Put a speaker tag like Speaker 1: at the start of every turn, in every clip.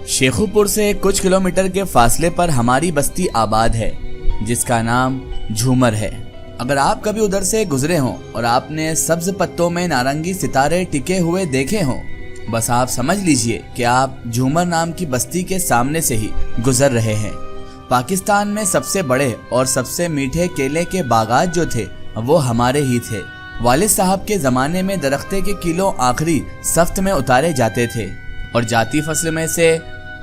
Speaker 1: शेखुपुर से कुछ किलोमीटर के फासले पर हमारी बस्ती आबाद है, जिसका नाम झूमर है। अगर आप कभी उधर से गुजरे हों और आपने सब्ज पत्तों में नारंगी सितारे टिके हुए देखे हों, बस आप समझ लीजिए कि आप झूमर नाम की बस्ती के सामने से ही गुजर रहे हैं। पाकिस्तान में सबसे बड़े और सबसे मीठे केले के बागात जो थे वो हमारे ही थे। वालिद साहब के जमाने में दरख्ते के किलो आखिरी सफ्त में उतारे जाते थे और जाती फसल में से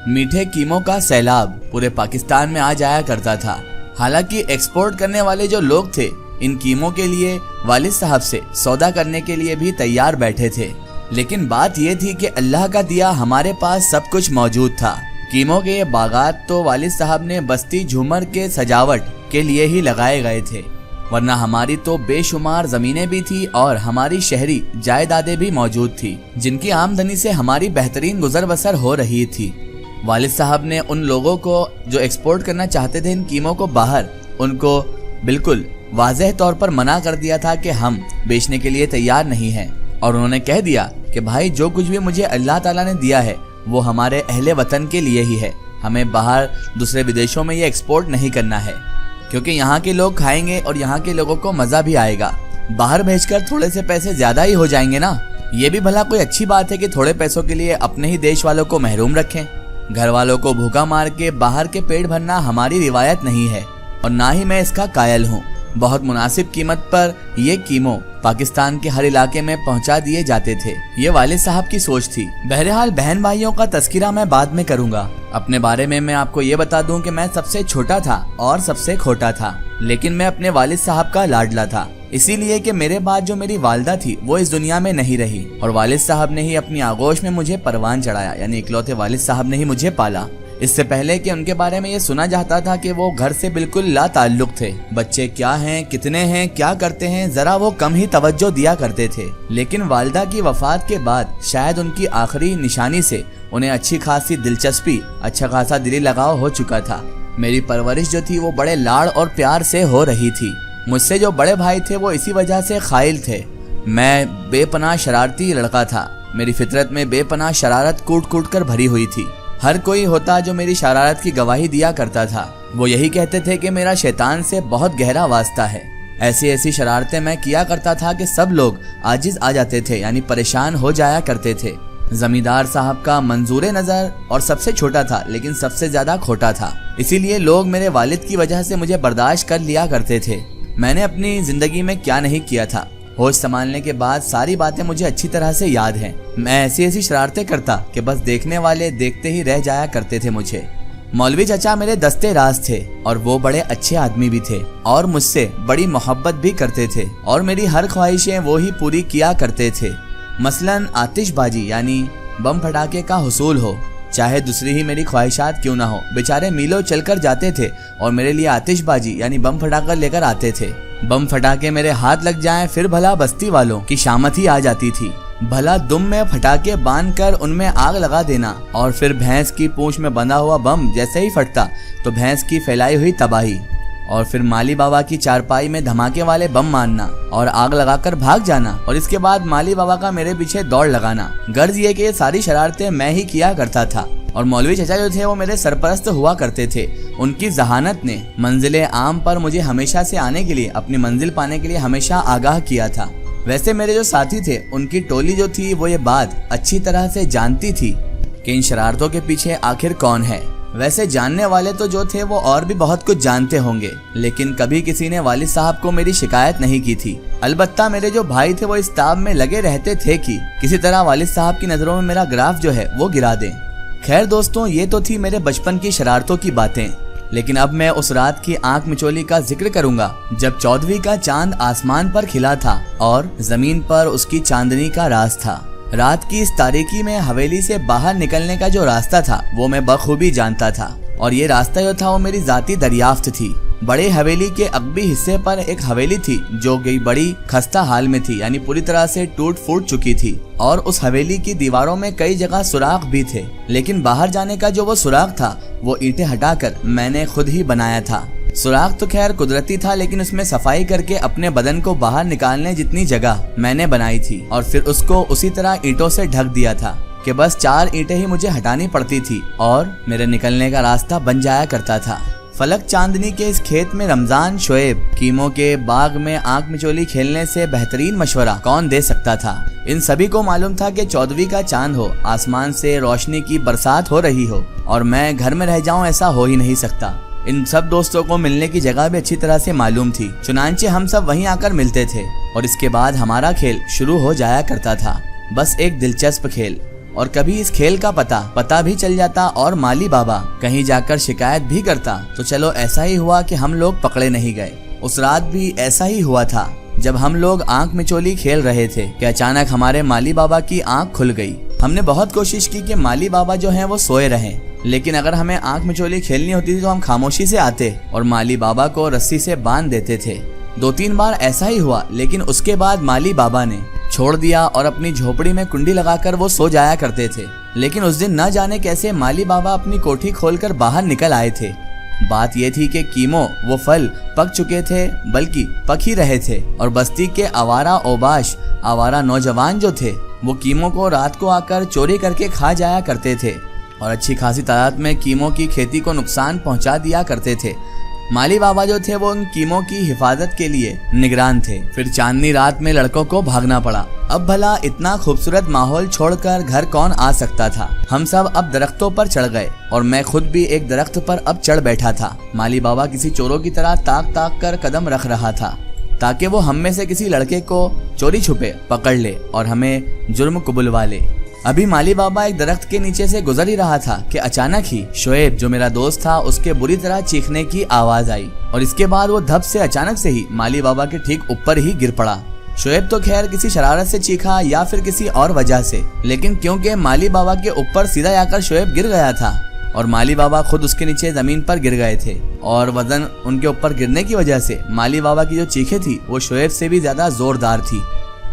Speaker 1: मीठे कीमों का सैलाब पूरे पाकिस्तान में आ जाया करता था। हालांकि एक्सपोर्ट करने वाले जो लोग थे इन कीमों के लिए वालिद साहब से सौदा करने के लिए भी तैयार बैठे थे, लेकिन बात यह थी कि अल्लाह का दिया हमारे पास सब कुछ मौजूद था। कीमों के ये बागात तो वालिद साहब ने बस्ती झूमर के सजावट के लिए ही लगाए गए थे, वरना हमारी तो बेशुमार जमीनें भी थी और हमारी शहरी जायदादें भी मौजूद थी, जिनकी आमदनी से हमारी बेहतरीन गुजर बसर हो रही थी। वालिद साहब ने उन लोगों को जो एक्सपोर्ट करना चाहते थे इन कीमों को बाहर, उनको बिल्कुल वाज़ेह तौर पर मना कर दिया था कि हम बेचने के लिए तैयार नहीं हैं, और उन्होंने कह दिया कि भाई जो कुछ भी मुझे अल्लाह ताला ने दिया है वो हमारे अहले वतन के लिए ही है, हमें बाहर दूसरे विदेशों में ये एक्सपोर्ट नहीं करना है, क्योंकि यहाँ के लोग खाएंगे और यहाँ के लोगों को मजा भी आएगा। बाहर भेजकर थोड़े से पैसे ज्यादा ही हो जाएंगे ना, ये भी भला कोई अच्छी बात है कि थोड़े पैसों के लिए अपने ही देश वालों को महरूम रखें। घर वालों को भूखा मार के बाहर के पेट भरना हमारी रिवायत नहीं है और ना ही मैं इसका कायल हूँ। बहुत मुनासिब कीमत पर ये कीमों पाकिस्तान के हर इलाके में पहुंचा दिए जाते थे। ये वालिद साहब की सोच थी। बहरहाल बहन भाइयों का तस्करा मैं बाद में करूंगा। अपने बारे में मैं आपको ये बता दूं कि मैं सबसे छोटा था और सबसे खोटा था, लेकिन मैं अपने वालिद साहब का लाडला था, इसीलिए कि मेरे बाद जो मेरी वालदा थी वो इस दुनिया में नहीं रही और वालिद साहब ने ही अपनी आगोश में मुझे परवान चढ़ाया, यानी इकलौते वालिद साहब ने ही मुझे पाला। इससे पहले कि उनके बारे में ये सुना जाता था कि वो घर से बिल्कुल ला ताल्लुक थे। बच्चे क्या हैं, कितने हैं, क्या करते हैं, जरा वो कम ही तवज्जो दिया करते थे। लेकिन वालिदा की वफात के बाद शायद उनकी आखिरी निशानी से उन्हें अच्छी खासी दिलचस्पी, अच्छा खासा दिली लगाव हो चुका था। मेरी परवरिश जो थी वो बड़े लाड़ और प्यार से हो रही थी। मुझसे जो बड़े भाई थे वो इसी वजह से खाइल थे। मैं बेपनाह शरारती लड़का था। मेरी फितरत में बेपनाह शरारत कूट कूट कर भरी हुई थी। हर कोई होता जो मेरी शरारत की गवाही दिया करता था, वो यही कहते थे कि मेरा शैतान से बहुत गहरा वास्ता है। ऐसी ऐसी शरारतें मैं किया करता था कि सब लोग आजिज आ जाते थे, यानी परेशान हो जाया करते थे। जमींदार साहब का मंजूर नजर और सबसे छोटा था लेकिन सबसे ज्यादा खोटा था, इसीलिए लोग मेरे वालिद की वजह से मुझे बर्दाश्त कर लिया करते थे। मैंने अपनी जिंदगी में क्या नहीं किया था, होश संभालने के बाद सारी बातें मुझे अच्छी तरह से याद हैं। मैं ऐसी ऐसी शरारतें करता कि बस देखने वाले देखते ही रह जाया करते थे मुझे। मौलवी चाचा मेरे दस्ते राज थे और वो बड़े अच्छे आदमी भी थे और मुझसे बड़ी मोहब्बत भी करते थे और मेरी हर ख्वाहिशें वो ही पूरी किया करते थे। मसलन आतिशबाजी यानी बम फटाके का हुसूल हो, चाहे दूसरी ही मेरी ख्वाहिशात क्यों ना हो, बेचारे मीलों चलकर जाते थे और मेरे लिए आतिशबाजी यानी बम फटाकर लेकर आते थे। बम फटाके मेरे हाथ लग जाएं फिर भला बस्ती वालों की शामत ही आ जाती थी। भला दुम में फटाके बांधकर उनमें आग लगा देना और फिर भैंस की पूंछ में बंधा हुआ बम जैसे ही फटता तो भैंस की फैलाई हुई तबाही, और फिर माली बाबा की चारपाई में धमाके वाले बम मारना और आग लगाकर भाग जाना और इसके बाद माली बाबा का मेरे पीछे दौड़ लगाना। गर्ज ये कि ये सारी शरारतें मैं ही किया करता था और मौलवी चाचा जो थे वो मेरे सरपरस्त हुआ करते थे। उनकी जहानत ने मंजिले आम पर मुझे हमेशा से आने के लिए, अपनी मंजिल पाने के लिए हमेशा आगाह किया था। वैसे मेरे जो साथी थे उनकी टोली जो थी वो ये बात अच्छी तरह से जानती थी कि इन शरारतों के पीछे आखिर कौन है। वैसे जानने वाले तो जो थे वो और भी बहुत कुछ जानते होंगे, लेकिन कभी किसी ने वालिद साहब को मेरी शिकायत नहीं की थी। अलबत्ता मेरे जो भाई थे वो इस ताब में लगे रहते थे कि किसी तरह वालिद साहब की नजरों में मेरा ग्राफ जो है वो गिरा दें। खैर दोस्तों, ये तो थी मेरे बचपन की शरारतों की बातें, लेकिन अब मैं उस रात की आंख मिचोली का जिक्र करूंगा जब 14वीं का चांद आसमान पर खिला था और जमीन पर उसकी चांदनी का राज था। रात की इस तारीकी में हवेली से बाहर निकलने का जो रास्ता था वो मैं बखूबी जानता था, और ये रास्ता जो था वो मेरी जाती दरियाफ्त थी। बड़े हवेली के अगबी हिस्से पर एक हवेली थी जो गई बड़ी खस्ता हाल में थी, यानी पूरी तरह से टूट फूट चुकी थी, और उस हवेली की दीवारों में कई जगह सुराख भी थे, लेकिन बाहर जाने का जो वो सुराख था वो ईंटें हटाकर मैंने खुद ही बनाया था। सुराख तो खैर कुदरती था, लेकिन उसमें सफाई करके अपने बदन को बाहर निकालने जितनी जगह मैंने बनाई थी और फिर उसको उसी तरह ईंटों से ढक दिया था। कि बस 4 ईंटें ही मुझे हटानी पड़ती थी और मेरे निकलने का रास्ता बन जाया करता था। फलक चांदनी के इस खेत में रमजान, शोएब, कीमो के बाग में आंख मिचोली खेलने से बेहतरीन मशवरा कौन दे सकता था। इन सभी को मालूम था कि 14वीं का चांद हो, आसमान से रोशनी की बरसात हो रही हो और मैं घर में रह जाऊं, ऐसा हो ही नहीं सकता। इन सब दोस्तों को मिलने की जगह भी अच्छी तरह से मालूम थी, चुनांचे हम सब वहीं आकर मिलते थे और इसके बाद हमारा खेल शुरू हो जाया करता था। बस एक दिलचस्प खेल, और कभी इस खेल का पता भी चल जाता और माली बाबा कहीं जाकर शिकायत भी करता तो चलो ऐसा ही हुआ कि हम लोग पकड़े नहीं गए। उस रात भी ऐसा ही हुआ था। जब हम लोग आंख मिचोली खेल रहे थे कि अचानक हमारे माली बाबा की आंख खुल गई। हमने बहुत कोशिश की कि माली बाबा जो हैं वो सोए रहें, लेकिन अगर हमें आंख मिचोली खेलनी होती थी तो हम खामोशी से आते और माली बाबा को रस्सी से बांध देते थे। 2-3 बार ऐसा ही हुआ, लेकिन उसके बाद माली बाबा ने छोड़ दिया और अपनी झोपड़ी में कुंडी लगाकर वो सो जाया करते थे। लेकिन उस दिन न जाने कैसे माली बाबा अपनी कोठी खोलकर बाहर निकल आए थे। बात ये थी कि कीमो वो फल पक चुके थे, बल्कि पक ही रहे थे, और बस्ती के आवारा ओबाश, आवारा नौजवान जो थे वो कीमो को रात को आकर चोरी करके खा जाया करते थे और अच्छी खासी तादाद में कीमो की खेती को नुकसान पहुंचा दिया करते थे। माली बाबा जो थे वो उन कीमों की हिफाजत के लिए निगरान थे। फिर चांदनी रात में लड़कों को भागना पड़ा। अब भला इतना खूबसूरत माहौल छोड़कर घर कौन आ सकता था। हम सब अब दरख्तों पर चढ़ गए और मैं खुद भी एक दरख्त पर अब चढ़ बैठा था। माली बाबा किसी चोरों की तरह ताक कर कदम रख रहा था ताकि वो हम में से किसी लड़के को चोरी छुपे पकड़ ले और हमें जुर्म कबूलवा ले। अभी माली बाबा एक दरख्त के नीचे से गुजर ही रहा था कि अचानक ही शोएब जो मेरा दोस्त था उसके बुरी तरह चीखने की आवाज आई और इसके बाद वो धप से अचानक से ही माली बाबा के ठीक ऊपर ही गिर पड़ा। शोएब तो खैर किसी शरारत से चीखा या फिर किसी और वजह से, लेकिन क्योंकि माली बाबा के ऊपर सीधा आकर शोएब गिर गया था और माली बाबा खुद उसके नीचे जमीन पर गिर गए थे और वजन उनके ऊपर गिरने की वजह से माली बाबा की जो चीखें थी वो शोएब से भी ज्यादा जोरदार थी।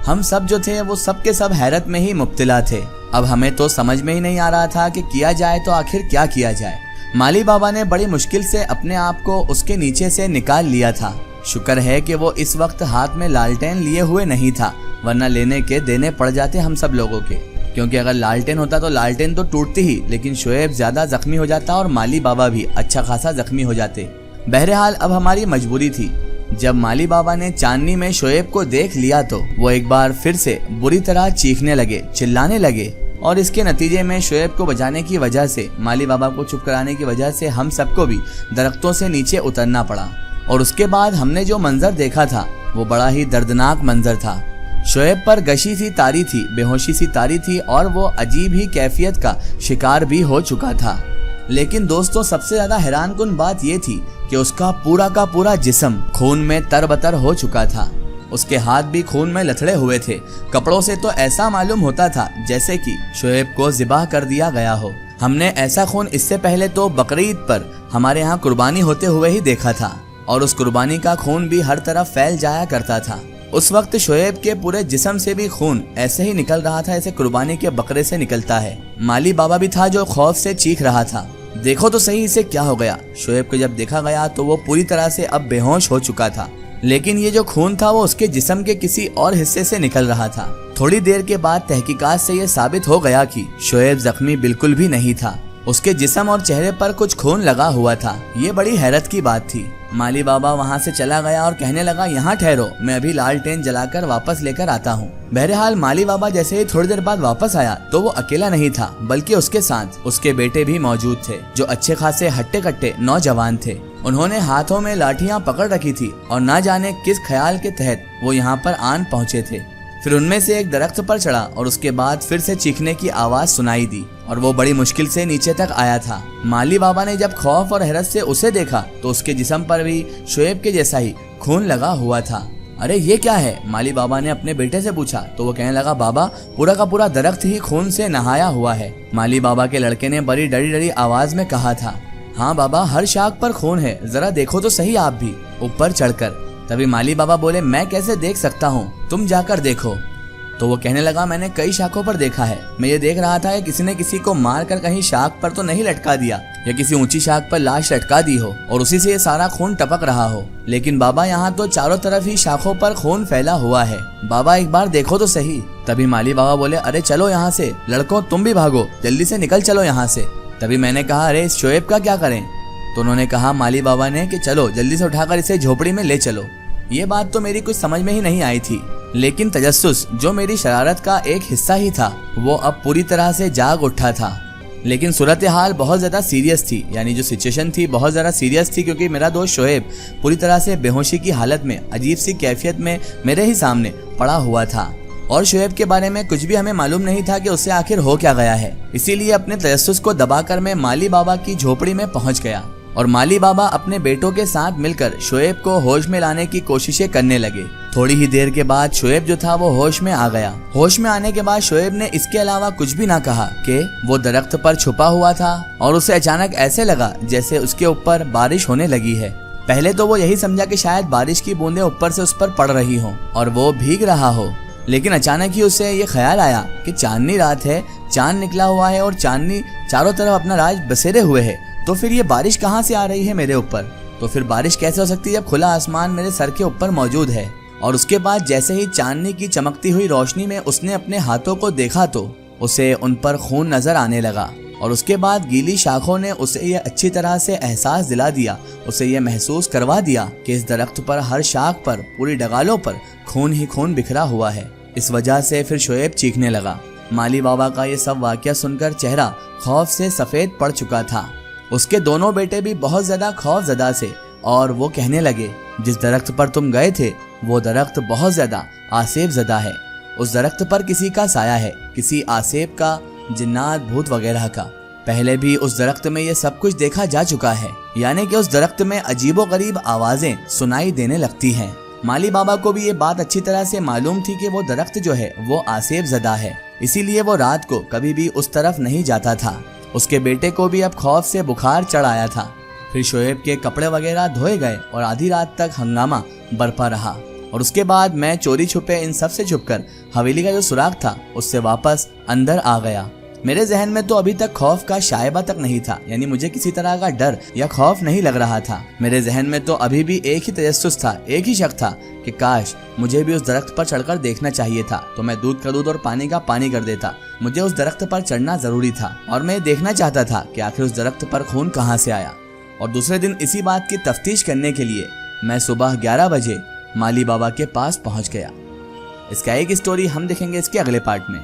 Speaker 1: हम सब जो थे वो सब के सब हैरत में ही मुब्तला थे। अब हमें तो समझ में ही नहीं आ रहा था कि किया जाए तो आखिर क्या किया जाए। माली बाबा ने बड़ी मुश्किल से अपने आप को उसके नीचे से निकाल लिया था। शुक्र है कि वो इस वक्त हाथ में लालटेन लिए हुए नहीं था, वरना लेने के देने पड़ जाते हम सब लोगों के, क्योंकि अगर लालटेन होता तो लालटेन तो टूटती ही, लेकिन शोएब ज्यादा जख्मी हो जाता और माली बाबा भी अच्छा खासा जख्मी हो जाते। बहरहाल अब हमारी मजबूरी थी। जब माली बाबा ने चांदनी में शोएब को देख लिया तो वो एक बार फिर से बुरी तरह चीखने लगे, चिल्लाने लगे और इसके नतीजे में शोएब को बचाने की वजह से, माली बाबा को चुप कराने की वजह से हम सबको भी दरख्तों से नीचे उतरना पड़ा। और उसके बाद हमने जो मंजर देखा था वो बड़ा ही दर्दनाक मंजर था। शोएब पर गशी सी तारी थी, बेहोशी सी तारी थी और वो अजीब ही कैफियत का शिकार भी हो चुका था। लेकिन दोस्तों सबसे ज्यादा हैरानकुन बात ये थी कि उसका पूरा का पूरा जिस्म खून में तरबतर हो चुका था। उसके हाथ भी खून में लथड़े हुए थे। कपड़ों से तो ऐसा मालूम होता था जैसे कि शोएब को ज़िबाह कर दिया गया हो। हमने ऐसा खून इससे पहले तो बकरीद पर हमारे यहाँ कुर्बानी होते हुए ही देखा था और उस कुर्बानी का खून भी हर तरफ फैल जाया करता था। उस वक्त शोएब के पूरे जिस्म से भी खून ऐसे ही निकल रहा था जैसे कुर्बानी के बकरे से निकलता है। माली बाबा भी था जो खौफ से चीख रहा था, देखो तो सही इसे क्या हो गया। शोएब को जब देखा गया तो वो पूरी तरह से अब बेहोश हो चुका था, लेकिन ये जो खून था वो उसके जिस्म के किसी और हिस्से से निकल रहा था। थोड़ी देर के बाद तहकीकात से ये साबित हो गया कि शोएब जख्मी बिल्कुल भी नहीं था। उसके जिस्म और चेहरे पर कुछ खून लगा हुआ था। ये बड़ी हैरत की बात थी। माली बाबा वहाँ से चला गया और कहने लगा, यहाँ ठहरो, मैं अभी लालटेन जलाकर वापस लेकर आता हूँ। बहरहाल माली बाबा जैसे ही थोड़ी देर बाद वापस आया तो वो अकेला नहीं था, बल्कि उसके साथ उसके बेटे भी मौजूद थे जो अच्छे खासे हट्टे कट्टे नौजवान थे। उन्होंने हाथों में लाठियां पकड़ रखी थी और ना जाने किस ख्याल के तहत वो यहाँ पर आन पहुँचे थे। फिर उनमें से एक दरख्त पर चढ़ा और उसके बाद फिर से चीखने की आवाज सुनाई दी और वो बड़ी मुश्किल से नीचे तक आया था। माली बाबा ने जब खौफ और हैरत से उसे देखा तो उसके जिस्म पर भी शोएब के जैसा ही खून लगा हुआ था। अरे ये क्या है? माली बाबा ने अपने बेटे से पूछा तो वो कहने लगा, बाबा पूरा का पूरा दरख्त ही खून से नहाया हुआ है। माली बाबा के लड़के ने बड़ी डरी डरी आवाज में कहा था, हाँ बाबा, हर शाख पर खून है, जरा देखो तो सही आप भी ऊपर चढ़कर। तभी माली बाबा बोले, मैं कैसे देख सकता हूँ, तुम जाकर देखो। तो वो कहने लगा, मैंने कई शाखों पर देखा है। मैं ये देख रहा था कि किसी ने किसी को मार कर कहीं शाख पर तो नहीं लटका दिया या किसी ऊंची शाख पर लाश लटका दी हो और उसी से ये सारा खून टपक रहा हो। लेकिन बाबा यहाँ तो चारों तरफ ही शाखों पर खून फैला हुआ है। बाबा एक बार देखो तो सही। तभी माली बाबा बोले, अरे चलो यहाँ से, लड़कों तुम भी भागो, जल्दी से निकल चलो यहाँ से। तभी मैंने कहा, अरे इस शोएब का क्या करें? तो उन्होंने कहा माली बाबा ने कि चलो जल्दी से उठाकर इसे झोपड़ी में ले चलो। ये बात तो मेरी कुछ समझ में ही नहीं आई थी, लेकिन तजस्सुस जो मेरी शरारत का एक हिस्सा ही था वो अब पूरी तरह से जाग उठा था। लेकिन सूरत हाल बहुत ज़्यादा सीरियस थी, यानी जो सिचुएशन थी बहुत ज़्यादा सीरियस थी, क्योंकि मेरा दोस्त शोएब पूरी तरह से बेहोशी की हालत में अजीब सी कैफियत में मेरे ही सामने पड़ा हुआ था और शोएब के बारे में कुछ भी हमें मालूम नहीं था कि उससे आखिर हो क्या गया है। इसीलिए अपने तजस्सुस को दबाकर मैं माली बाबा की झोपड़ी में पहुंच गया और माली बाबा अपने बेटों के साथ मिलकर शोएब को होश में लाने की कोशिशें करने लगे। थोड़ी ही देर के बाद शोएब जो था वो होश में आ गया। होश में आने के बाद शोएब ने इसके अलावा कुछ भी ना कहा कि वो दरख्त पर छुपा हुआ था और उसे अचानक ऐसे लगा जैसे उसके ऊपर बारिश होने लगी है। पहले तो वो यही समझा कि शायद बारिश की बूंदें ऊपर से उस पर पड़ रही हों और वो भीग रहा हो, लेकिन अचानक ही उसे ये ख्याल आया कि चांदनी रात है, चांद निकला हुआ है और चांदनी चारों तरफ अपना राज बसेरे हुए है, तो फिर ये बारिश कहाँ से आ रही है मेरे ऊपर? तो फिर बारिश कैसे हो सकती है जब खुला आसमान मेरे सर के ऊपर मौजूद है? और उसके बाद जैसे ही चांदनी की चमकती हुई रोशनी में उसने अपने हाथों को देखा तो उसे उन पर खून नजर आने लगा और उसके बाद गीली शाखों ने उसे ये अच्छी तरह से एहसास दिला दिया, उसे ये महसूस करवा दिया कि इस दरख्त पर हर शाख पर, पूरी डगालों पर खून ही खून बिखरा हुआ है। इस वजह से फिर शोएब चीखने लगा। माली बाबा का ये सब वाकया सुनकर चेहरा खौफ से सफेद पड़ चुका था। उसके दोनों बेटे भी बहुत ज्यादा खौफजदा से और वो कहने लगे, जिस दरख्त पर तुम गए थे वो दरख्त बहुत ज्यादा आसेब ज़दा है। उस दरख्त पर किसी का साया है, किसी आसेब का, जिन्नात, भूत वगैरह का। पहले भी उस दरख्त में ये सब कुछ देखा जा चुका है, यानी कि उस दरख्त में अजीबोगरीब आवाजें सुनाई देने लगती हैं। माली बाबा को भी ये बात अच्छी तरह से मालूम थी कि वो दरख्त जो है वो आसेब ज़दा है, इसीलिए वो रात को कभी भी उस तरफ नहीं जाता था। उसके बेटे को भी अब खौफ से बुखार चढ़ आया था। फिर शोएब के कपड़े वगैरह धोए गए और आधी रात तक हंगामा बरपा रहा और उसके बाद मैं चोरी छुपे इन सब से छुपकर हवेली का जो सुराग था उससे वापस अंदर आ गया। मेरे जहन में तो अभी तक खौफ का शायबा तक नहीं था, यानी मुझे किसी तरह का डर या खौफ नहीं लग रहा था। मेरे जहन में तो अभी भी एक ही तजस्सुस था, एक ही शक था कि काश मुझे भी उस दरख्त पर चढ़कर देखना चाहिए था, तो मैं दूध का दूध और पानी का पानी कर देता। मुझे उस दरख्त पर चढ़ना जरूरी था और मैं देखना चाहता था कि आखिर उस दरख्त पर खून कहाँ से आया। और दूसरे दिन इसी बात की तफ्तीश करने के लिए मैं सुबह 11 बजे माली बाबा के पास पहुँच गया। इसका एक स्टोरी हम देखेंगे इसके अगले पार्ट में।